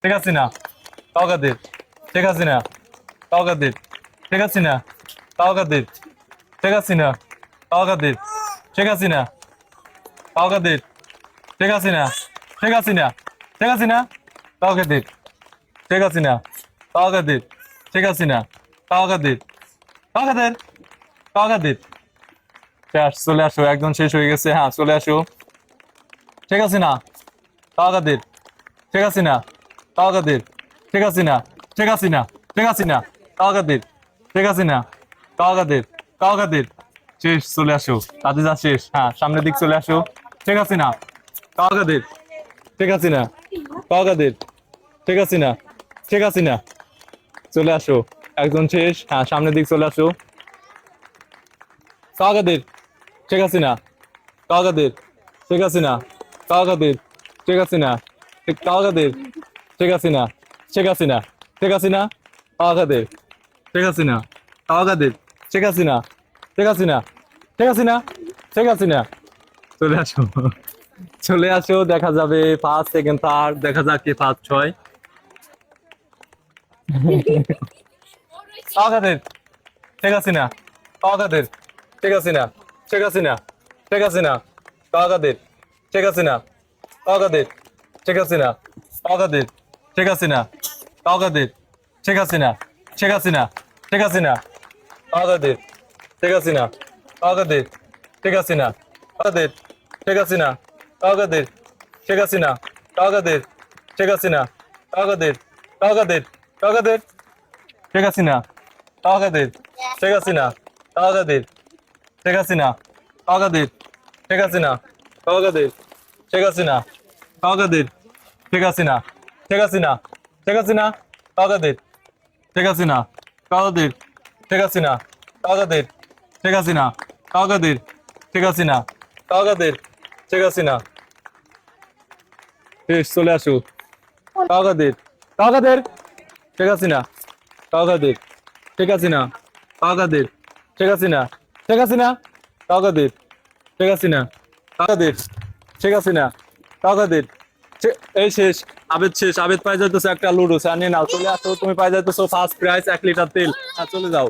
শেখ হাসিনা কাউকাদের শেখ হাসিনা কাউকাদের শেখ হাসিনা কাউকাদের শেখ হাসিনা কাউকাদের শেখ হাসিনা কাউকাদের শেখ হাসিনা শেখ হাসিনা শেখ হাসিনা কাউকাদের শেখ হাসিনা কাউকাদের শেখ হাসিনা কাউকাদের কাউকাদের কাউকাদের শেষ চলে আসো একদম শেষ হয়ে গেছে হ্যাঁ চলে আসো শেখ হাসিনা কাউকাদের শেখ হাসিনা কাউকাদের শেখ হাসিনা শেখ হাসিনা শেখ হাসিনা কাউকাদের শেখ হাসিনা কাউকাদের কাউকাদের শেষ চলে আসো কাজে যা শেষ হ্যাঁ সামনের দিক চলে আসো শেখ হাসিনা কাউকাদের শেখ হাসিনা কাউকাদের শেখ হাসিনা শেখ হাসিনা চলে আসো একজন শেষ হ্যাঁ সামনের দিক চলে আসো কাউকাদের শেখ হাসিনা কাউকাদের শেখ হাসিনা কাউকাদের শেখ হাসিনা কাউকাদের শেখ হাসিনা শেখ হাসিনা শেখ হাসিনা কাউকাদের শেখ হাসিনা কাউকাদের শেখ হাসিনা শেখ হাসিনা শেখ হাসিনা শেখ হাসিনা চলে আসো চলে আসো দেখা যাবে ফার্স্ট সেকেন্ড থার্ড দেখা যাক কে ফার্স্ট হয় কাউকাদের শেখ হাসিনা কাউকাদের শেখ হাসিনা শেখ হাসিনা শেখ হাসিনা কাউকাদের শেখ হাসিনা কাউকাদের শেখ হাসিনা কাউকাদের শেখ হাসিনা কাউকাদের শেখ হাসিনা শেখ হাসিনা শেখ হাসিনা কাউকাদের শেখ হাসিনা কাউকাদের শেখ হাসিনা কাউকাদের শেখ হাসিনা কাউকাদের শেখ হাসিনা কাউকাদের শেখ হাসিনা কাউকাদের কাউকাদের কাউকাদের শেখ হাসিনা কাউকাদের শেখ হাসিনা কাউকাদের শেখ হাসিনা কাউকাদের শেখ হাসিনা কাউকাদের শেখ হাসিনা কাউকাদের শেখ হাসিনা শেখ হাসিনা শেখ হাসিনা কাউকাদের শেখ হাসিনা কাউকাদের শেখ হাসিনা কাউকাদের শেখ হাসিনা কাউকাদের শেখ হাসিনা কাউকাদের শেখ হাসিনা শেষ চলে আসো কাউকাদের কাউকাদের শেখ হাসিনা কাউকাদের শেখ হাসিনা কাউকাদের শেখ হাসিনা শেখ হাসিনা কাউকাদের শেখ হাসিনা কাউকাদের শেখ হাসিনা কাউকাদের এই শেষ আবেদ শেষ আবেদ পাই যাইতেছে একটা লুডো নিয়ে নাও চলে আসো তুমি পাই যাইতেছো ফার্স্ট প্রাইজ 1 লিটার তেল চলে যাও